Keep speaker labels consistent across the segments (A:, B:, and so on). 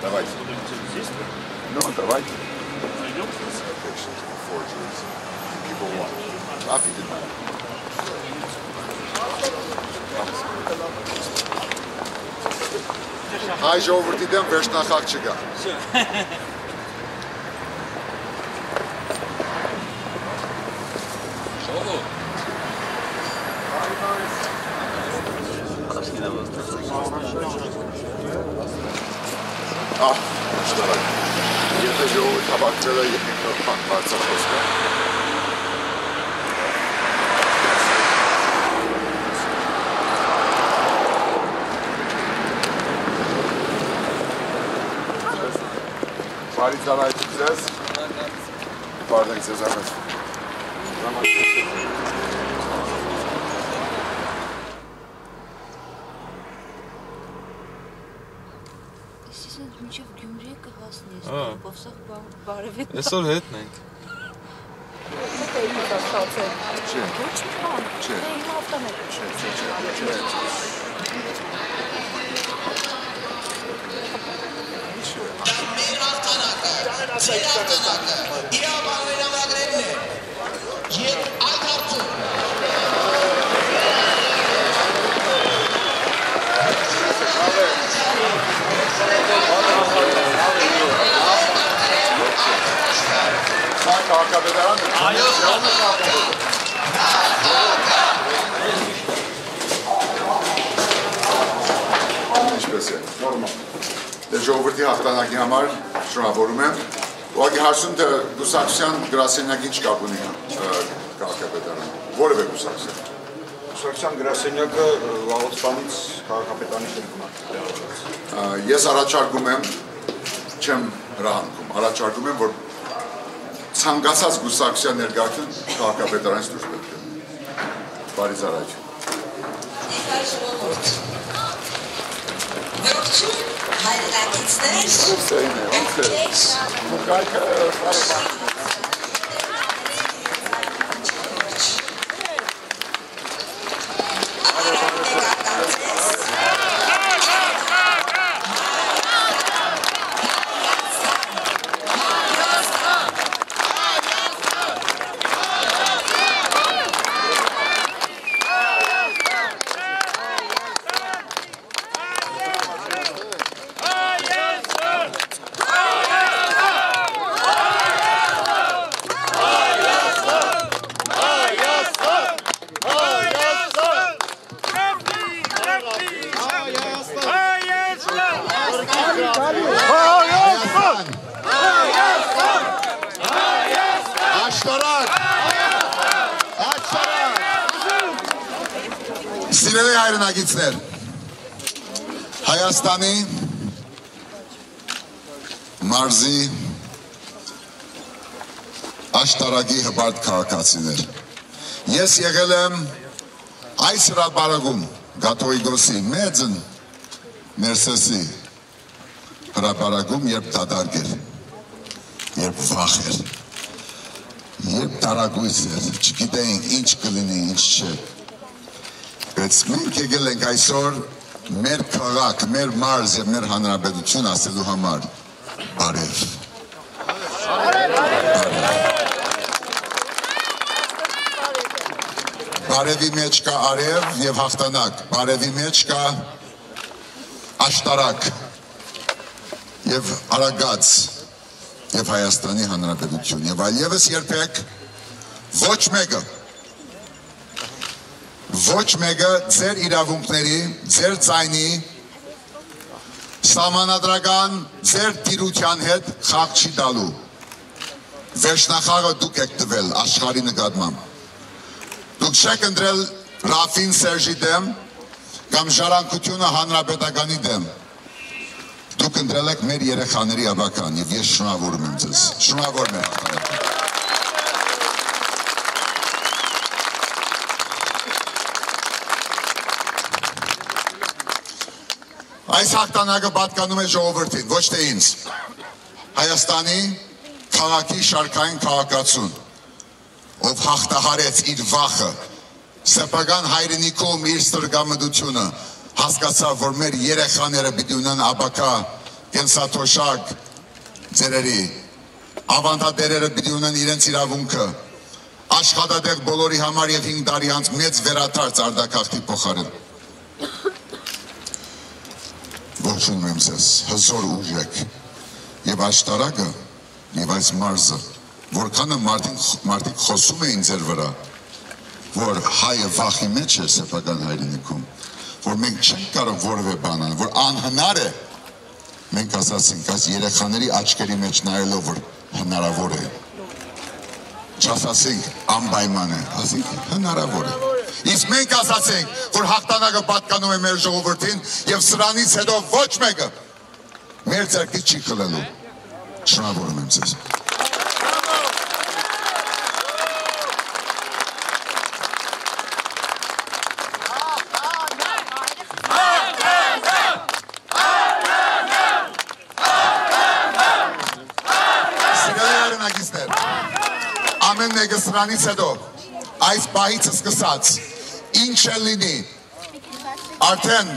A: Давайте. Ну, давайте. People want. Coffee did not. Հայ ժողովրդի դեմ վերջնախակ չկա։ Եթե ժողովուրդ հավաքվել է բարձրախոսքը։ Բարի ծառայություն ձեզ։ Բարդենք ձեզ ամեն։
B: Մինչև Գյումրիը կհասնես, բովսախ բարևետ։
C: Այսօր հետն ենք։
B: Դա իմ ստացել։
A: Չէ։
B: Ոչ մի բան։
A: Չէ։
B: Իմ ավտոմետ։
A: Չէ։ Ժողովրդի հաղթանակի համար շնորհավորում եմ։ Ուղղակի հարցում թե գուսակցության գրասենյակի ինչ կապ ունի քաղաքապետարանը։ Որևէ գուսակցության։
D: Գուսակցության գրասենյակը Վաղոց քաղաքապետարանի շրջանում է։
A: Ես առաջարկում եմ, չեմ հրահանգում, առաջարկում եմ, որ ցանկացած գուսակցության ներկայացում քաղաքապետարանից դուրս պետք է։ Բարի ծառայություն։
E: Սիրելի հայրենակիցներ, Հայաստանի մարզի աշտարակի հպարտ քաղաքացիներ, ես եղել եմ այս հրապարակում Գաթողիկոսի մեծն Ներսեսի հրապարակում, երբ դատարկ էր, երբ վախ էր, երբ տարակույս էր, չգիտեինք ինչ կլինի, ինչ չէ։ Բայց մենք եկել ենք այսօր մեր քաղաք, մեր մարզ և մեր հանրապետություն ասելու համար բարև։ Բարևի մեջ կա արև և հաղթանակ, բարևի մեջ կա աշտարակ և արագած և Հայաստանի հանրապետություն և այլևս երբեք ոչ մեկը ձեր իրավունքների, ձեր ձայնի, սահմանադրական ձեր տիրության հետ խաղ չի տալու։ Վերջնախաղը դուք եք տվել աշխարհի նկատմամբ։ Դուք չեք ընտրել Ռաֆին Սերժի դեմ կամ Ժառանգությունը հանրապետականի դեմ։ Դուք ընտրել եք մեր երեխաների ավական և ես շնորհավորում եմ ձեզ։ Շնորհավորում եմ։ Այս հաղթանակը պատկանում է ժողովրդին, ոչ թե ինձ։ Հայաստանի քաղաքի շարքային քաղաքացուն, ով հաղթահարեց իր վախը, սեփական հայրենիքում իր ստրկամտությունը, հասկացավ, որ մեր երեխաները պիտի ունեն ապակա կենսաթոշակ ձերերի ավանդատերերը պիտի ունեն իրենց իրավունքը աշխատատեղ բոլորի համար եւ 5 տարի անց մեծ վերադարձ արտակարգի փոխարեն։ Ողջունում եմ ձեզ, հզոր ուժեք եւ աշտարակը եւ այս մարզը, որքանը մարդիկ խոսում էին ձեր վրա, որ հայը վախի մեջ է սեփական հայրենիքում, որ մենք չենք կարող որևէ բան անել, որ անհնար է, մենք ասացինք այս երեխաների աչքերի մեջ նայելով, որ հնարավոր է, չասացինք անպայման է, ասենք հնարավոր է։ Իսկ մենք ասացինք, որ հաղթանակը պատկանում է մեր ժողովրդին եւ սրանից հետո ոչ մեկը մեր ձեռքից չի խլելու։ Շնորհավորում եմ ձեզ։ Ամեն մեկը սրանից հետո այս պահից սկսած ինչ է լինի արդեն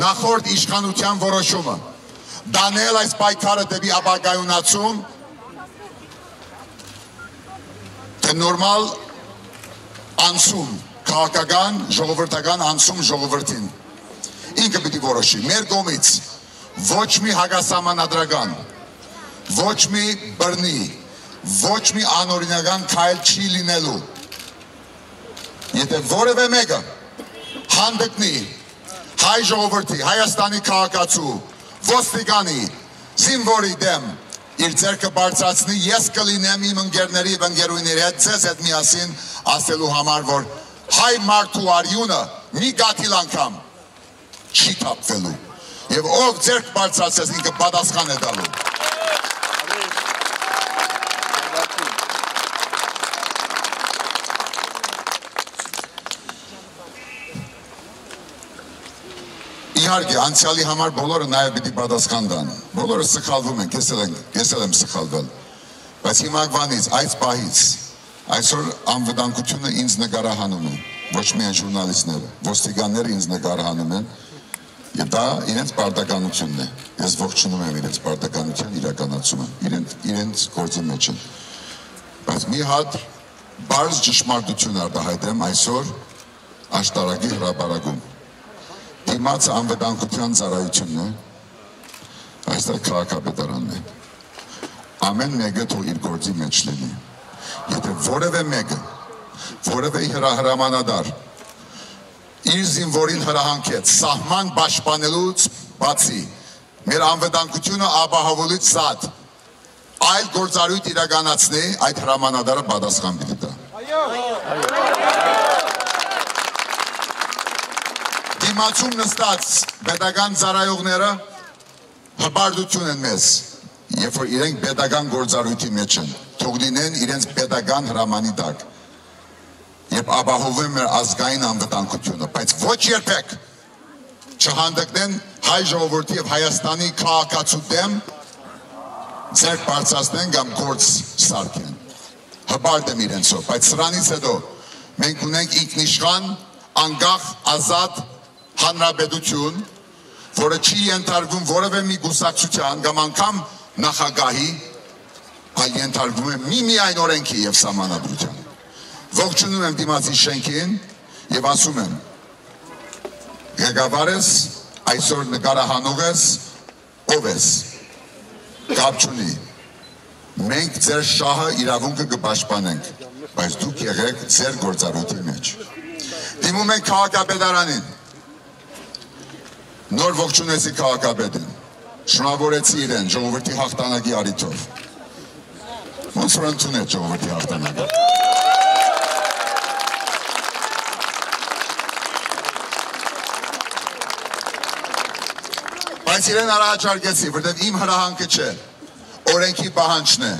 E: նախորդ իշխանության որոշումը դանել այս պայքարը դեպի ապագայունացում թե նորմալ անցում քաղաքական ժողովրդական անցում ժողովրդին ինքը պիտի որոշի մեր կողմից ոչ մի հակասահմանադրական ոչ մի բռնի ոչ մի անօրինական քայլ չի լինելու։ Եթե որևէ մեկը հանդգնի հայ ժողովրդի, Հայաստանի քաղաքացու, ոստիկանի, զինվորի դեմ իր ձեռքը բարձրացնի, ես կլինեմ իմ ընկերների եւ ընկերուհիների հետ ձեզ հետ միասին ասելու համար, որ հայ մարդու արյունը մի գաթիլ անգամ չի թափվելու եւ ով ձեռք բարձրացես ինքը պատասխան է տալու։ Իհարկե, անցյալի համար բոլորը նաև պիտի պատասխան տան։ Բոլորը սխալվում են, ես էլ եմ սխալվել։ Բայց հիմակվանից, այս պահից, այսօր անվտանգությունը ինձ նկարահանում է, ոչ միայն ժուրնալիստները, ոստիկանները ինձ նկարահանում են, եւ դա իրենց պարտականությունն է։ Ես ողջունում եմ իրենց պարտականության իրականացումը, իրենց գործի մեջ են։ Բայց մի հատ բարձ ճշմարտություն արտահայտեմ այսօր աշտարակի հրապարակում։ Դիմաց անվտանգության ծառայությունն է, այստեղ քաղաքապետարանն է։ Ամեն մեկը թող իր գործի մեջ լինի։ Եթե որևէ մեկը, որևէ հրամանատար իր զինվորին հրահանգեց սահման պաշտպանելուց բացի, մեր անվտանգությունը ապահովելուց զատ այլ գործառույթ իրականացնի, այդ հրամանատարը պատասխան պիտի տա։ Դիմացում նստած պետական ծառայողները հպարտություն են մեզ, երբ որ իրենք պետական գործառույթի մեջ են, թող լինեն իրենց պետական հրամանի տակ, երբ ապահովում մեր ազգային անվտանգությունը, բայց ոչ երբեք չհանդգնեն հայ ժողովրդի եւ Հայաստանի քաղաքացու դեմ ձեռք բարձրացնեն կամ գործ սարքեն։ Հպարտ եմ իրենցով, բայց սրանից հետո մենք ունենք ինքնիշխան, անկախ, ազատ հանրապետություն, որը չի ենթարկվում որևէ մի կուսակցության կամ անգամ նախագահի, այլ ենթարկվում է միայն օրենքի եւ սահմանադրության։ Ողջունում եմ դիմացի շենքին եւ ասում եմ. ղեկավար ես, այսօր նկարահանող ես, ով ես, կապ չունի։ Մենք ձեր շահը իրավունքը կպաշտպանենք, բայց դուք եղեք ձեր գործառույթի մեջ։ Դիմում ենք քաղաքապետարանին։ Նոր ողջունեցի քաղաքապետին, շնորհավորեցի իրեն ժողովրդի հաղթանակի առիթով։ Ոնց որ ընդունեց ժողովրդի հաղթանակը։ Բայց իրեն առաջարկեցի, որտեղ իմ հրահանգը չէ, օրենքի պահանջն է,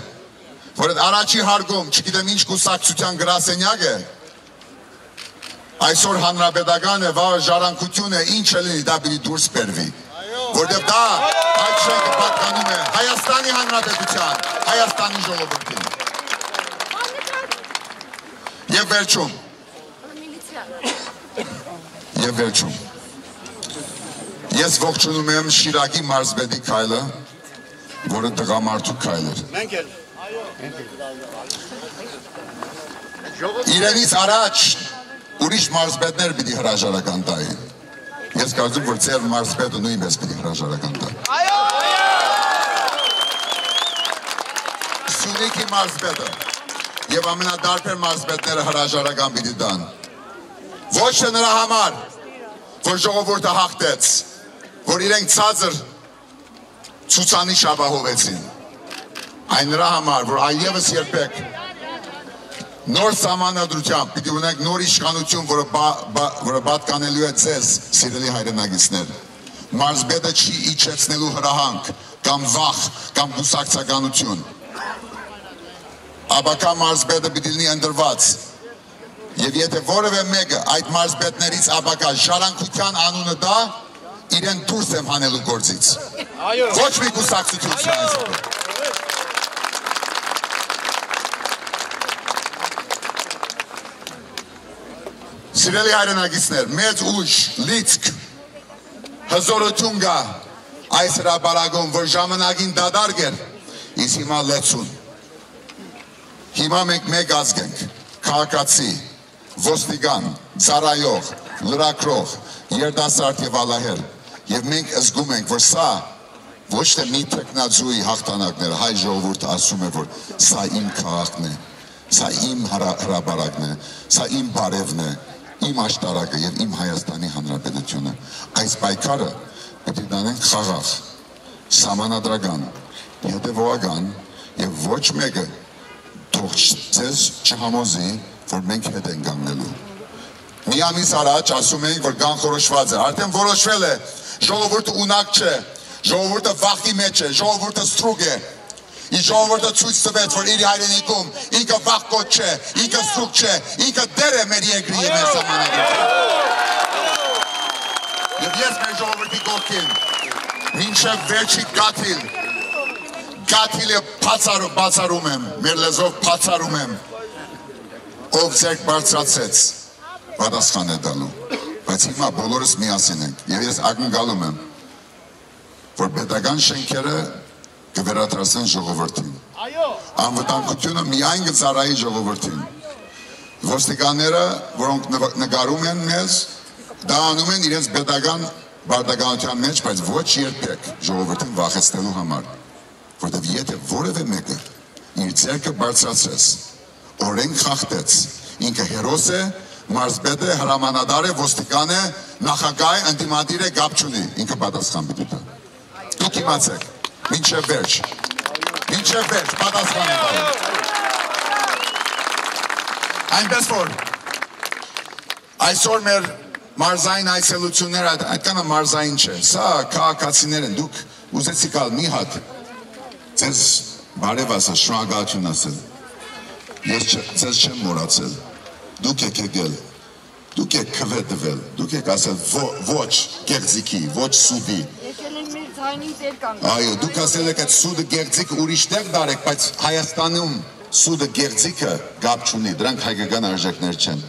E: որ այդ առաջի հարգում, չգիտեմ ինչ կուսակցության գրասենյակ է, այսօր հանրապետական է, վաղը ժառանգություն է, ինչ է լինի, դա պիտի դուրս բերվի, որտեղ դա այդ շենքը պատկանում է Հայաստանի Հանրապետության, Հայաստանի ժողովրդին։ Եվ վերջում, ես ողջունում եմ Շիրակի մարզպետի քայլը, որը տղամարդու քայլ էր։ Իրենից առաջ ուրիշ մարզպետներ պիտի հրաժարական տային։ Ես կարծում որ ձեր մարզպետը նույնպես պիտի հրաժարական տա։ Սյունիքի մարզպետը եւ ամենադարբեր մարզպետները հրաժարական պիտի տան։ Ոչ թե նրա համար, որ ժողովուրդը հաղթեց, որ իրենք ցածր ցուցանիշ ապահովեցին։ Այն նրա համար, որ այլևս երբեք նոր սահմանադրությամբ պիտի ունենք նոր իշխանություն, որը պատկանելու է ձեզ, սիրելի հայրենակիցներ։ Մարզպետը չի իջեցնելու հրահանգ, կամ վախ, կամ կուսակցականություն։ Ապակա մարզպետը պիտի լինի ընդրված։ Եվ եթե որևէ մեկը այդ մարզպետներից ապակա ժառանգության անունը տա, իրեն դուրս եմ հանելու գործից։ Ոչ մի կուսակցություն չանես։ Սիրելի հայրենակիցներ, մեծ ուժ, լիցք, հզորություն կա այս հրապարակում, որ ժամանակին դադարք էր, իսկ հիմա լեցուն։ Հիմա մենք մեկ ազգ ենք, քաղաքացի, ոստիկան, ծառայող, լրագրող, երիտասարդ եւ ալահեր, եւ մենք զգում ենք, որ սա ոչ թե մի տեխնազուի հաղթանակներ, հայ ժողովուրդը ասում է, որ սա իմ քաղաքն է, սա իմ հրապարակն է, սա իմ բարևն է, իմ աշտարակը եւ իմ Հայաստանի Հանրապետությունը։ Այս պայքարը պետք է դանենք խաղաղ, սահմանադրական, հետևողական եւ ոչ մեկը թող ձեզ չհամոզի, որ մենք հետ ենք կանգնելու։ Մի ամիս առաջ ասում էինք, որ կանխորոշված է, արդեն որոշվել է, ժողովուրդը ունակ չէ, ժողովուրդը վախի մեջ է, ժողովուրդը ստրուկ է։ Իսկ ժողովուրդը ցույց տվեց, որ իր հայրենիքում ինքը վախկոտ չէ, ինքը ստրուկ չէ, ինքը դեր է մեր երկրի եւ մեր սահմանադրության։ Եվ ես մեր ժողովրդի կողքին, մինչև վերջի գաթիլը բացառում եմ, մեր լեզվով բացառում եմ, ով ձեռք բարձրացեց, պատասխան է տալու, բայց հիմա բոլորս միասին ենք, եւ ես ակնկալում եմ, որ պետական շենքերը կվերադարձեն ժողովրդին։ Անվտանգությունը միայն կծառայի ժողովրդին։ Ոստիկանները, որոնք նկարում են մեզ, դա անում են իրենց պետական բարդականության մեջ, բայց ոչ երբեք ժողովրդին վախեցնելու համար, որտեղ եթե որևէ մեկը իր ձեռքը բարձրացրեց, օրենք խախտեց, ինքը հերոս է, մարզպետ է, հրամանատար է, ոստիկան է, նախագահ է, ընդդիմադիր է, կապ չունի, ինքը պատասխան պիտի տա։ Դուք իմացեք, մինչև վերջ, պատասխան է տալու։ Այնպես որ, այսօր մեր մարզային այցելությունները այդքանը մարզային չէ, սա քաղաքացիներ են, դուք ուզեցիք ալ մի հատ, ձեզ բարև ասա, շնորհակալություն ասել, ես ձեզ չեմ մոռացել, դուք եք եկել, դուք եք քվե տվել, դուք եք ասել ոչ գեղձիկի, ոչ սուդի, այո, դուք ասել եք այդ սուդը գեղձիկը ուրիշ տեղ դարեք, բայց Հայաստանում սուդը գեղձիկը գապ չունի, դրանք հայկական արժեքներ չեն,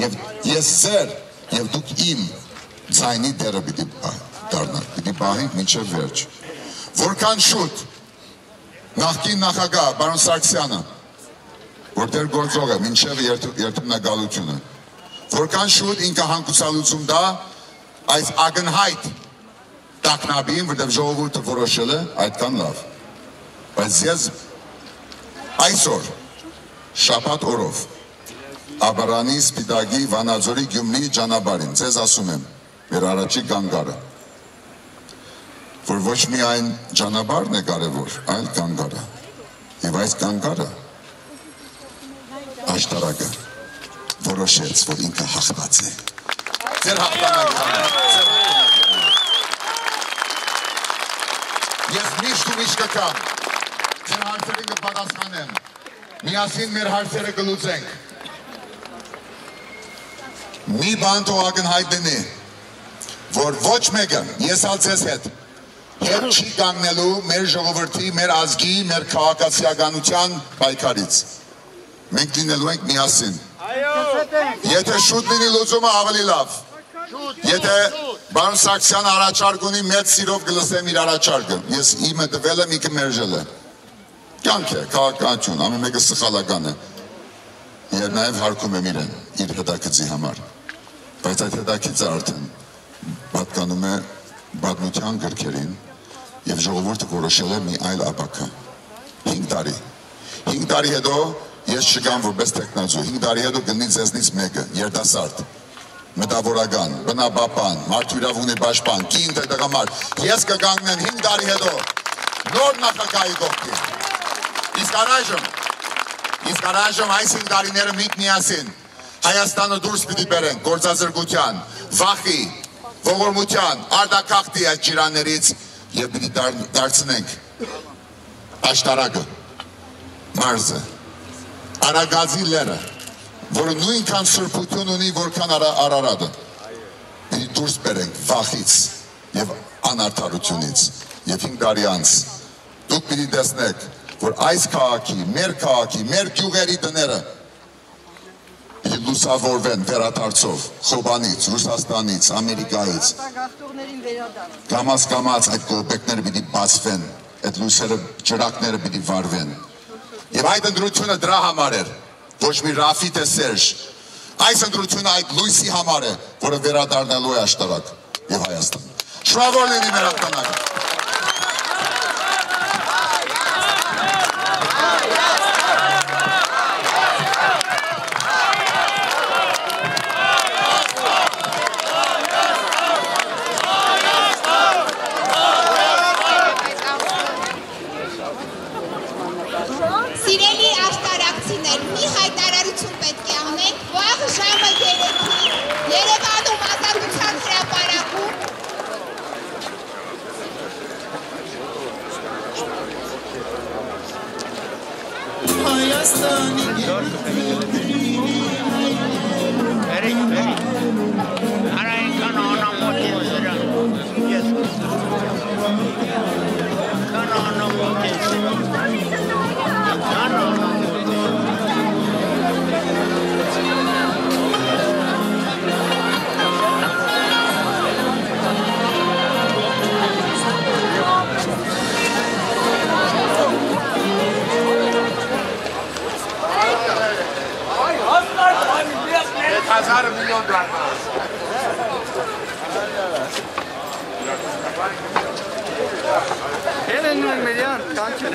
E: եւ ես ձեր եւ դուք իմ ձայնի դերը պիտի դառնաք, պիտի պահենք մինչև վերջ, որքան շուտ նախկին նախագահ պարոն Սարգսյանը, որտեղ գործող է մինչև երթմնագալությունը, որքան շուտ ինքը հանգուցալուծում տա այս ակնհայտ տագնապին, որտեղ ժողովուրդը որոշել է, այդքան լավ, բայց ես այսօր շաբաթ օրով Աբարանի, Սպիտակի, Վանաձորի, Գյումրիի ճանապարհին ձեզ ասում եմ, մեր առաջի գանգարը, որ ոչ միայն ճանապարհն է կարևոր, այլ գանգարը, եւ այս գանգարը աշտարակը որոշեց, որ ինքը հաղթած է։ Ձեր հաղթանակը։ Ես միշտ ու միշտ կգամ, ձեր հարցերին կպատասխանեմ, միասին մեր հարցերը կլուծենք։ Մի բան թող ակնհայտ լինի, որ ոչ մեկը, ես ալ ձեզ հետ չի կանգնելու մեր ժողովրդի, մեր ազգի, մեր քաղաքացիականության պայքարից։ Մենք լինելու ենք միասին։ Եթե շուտ լինի լուծումը ավելի լավ, եթե Բարոն Սարգսյանը առաջարկ ունի, մեծ սիրով գլսեմ իր առաջարկը։ Ես իմը տվել եմ, ինքը մերժել է։ Կյանք է, քաղաքականություն, ամեն մեկը սխալական է։ Եվ նաև հարգում եմ իրեն, իր հետաքրքրի համար։ Բայց այդ հետաքրքիրը արդեն պատկանում է պատմության գրքերին եւ ժողովուրդը որոշել է մի այլ ապակա։ 5 տարի։ 5 տարի հետո ես չգամ որպես տեխնազու։ 5 տարի հետո գտնի ձեզնից մեկը, երիտասարդ, մտավորական, բնաբապան, մարդու իրավունքի պաշտպան, կին թե տղամարդ։ Ես կկանգնեմ 5 տարի հետո նոր նախագահի կողքին։ Իսկ առայժմ այս 5 տարիները միասին Հայաստանը դուրս պիտի բերենք գործազրկության, վախի, ողորմության, արտակախտի այդ ջրաններից եւ պիտի դարձնենք աշտարակը, մարզը, Արագածի լերը, որը նույնքան սրբություն ունի, որքան Արարատը, պիտի դուրս բերենք վախից եւ անարդարությունից եւ 5 տարի անց դուք պիտի տեսնեք, որ այս քաղաքի, մեր գյուղերի տները լուսավորվեն վերադարձով Խոբանից, Ռուսաստանից, Ամերիկայից։ Կամաց այդ կողպեկները պիտի բացվեն, այդ լույսերը, ջրակները պիտի վարվեն։ Եվ այդ ընտրությունը դրա համար էր, ոչ մի Ռաֆիկ թե Սերժ։ Այս ընտրությունը այդ լույսի համար է, որը վերադառնալու է աշտարակ եւ Հայաստան։ Շնորհավոր լինի մեր հաղթանակը։
C: Սիրելի աշտարակցիներ, մի հայտարարություն պետք է անենք, վաղ ժամը 3-ին Երևանում Ազատության հրապարակում
E: $1,000 million.
F: $1 milyon kanka.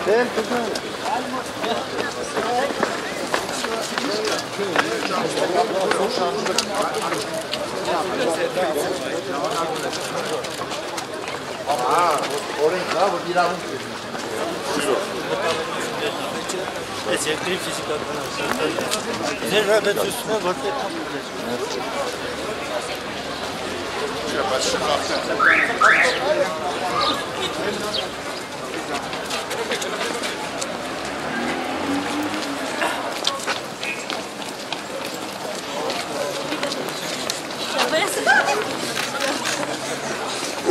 F: Değil kızım.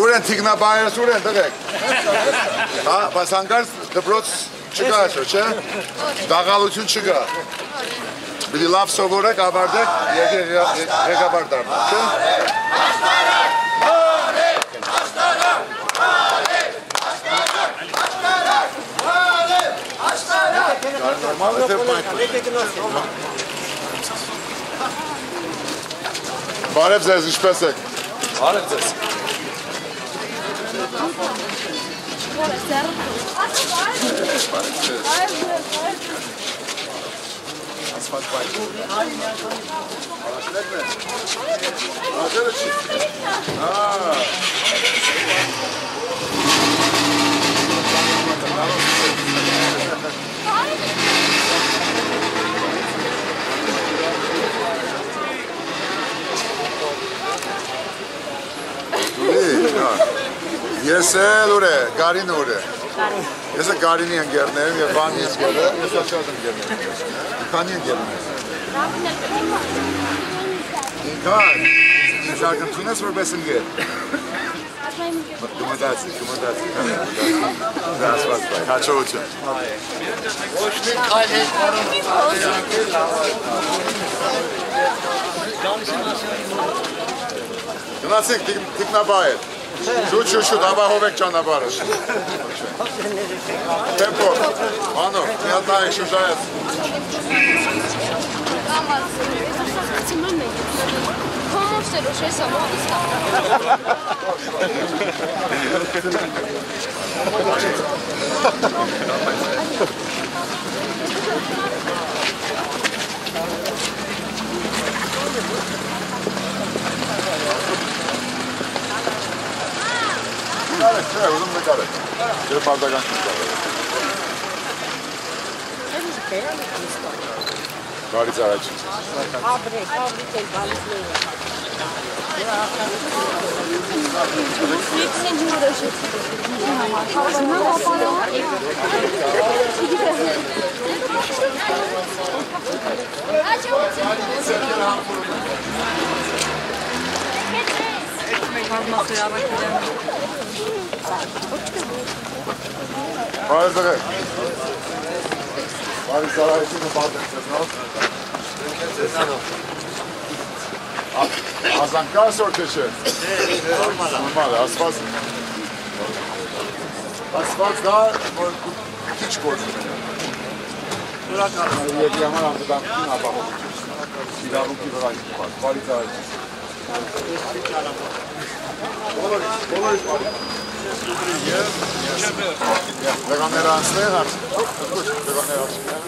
E: Ուրեն թիգնաբայերս ուրեն դրեք, բայց հանգարց դպրոց չկա այսօր, չէ, դաղալություն չկա, բիդի լավ սովորեք, ավարդեք, եկաբար դարնա, չէ։ Բարև ձեզ, ինչպես եք։
F: Բարև ձեզ։
E: Ես էլ ուր է, Գարին ուր է։ Ես է Գարինի ընկերներ և Վանի ընկերը, ես աշատ ընկերներ։ Քանի ընկերներ։ Ինքան, շարգնթուն ես որպես ընկեր։
A: Կմտածի։ Դասված բայ, հաջողություն։
G: Ոչ մի քայլ հետ
A: Գնացինք տիկնաբայել։ Շուտ, ապահով եք ճանապարհը։ Տեմպո, Մանո, մի հատ նայեք շուշայեց։ Կարեք, չէ, ուզում նկարեք։ Երբ արդական նկարեք։ Բարից առաջին։
B: Աբրեք էլ բալիսները։ Ֆիքսին ջուրոշեցի։
A: Բարից աղեք։ Բարից առաջինը պատեք ձեզնով։ Ազանքա ասոր թե չէ։ Նորմալ է, ասված դա, որ քիչ գործում է։ Երկի համար անվտանգություն ապահով։ Իրավունքի վրա իպար, բարից առաջին։ Բոլորից բարից։ Լեգաները անցնեն, լեգաները անցնեն։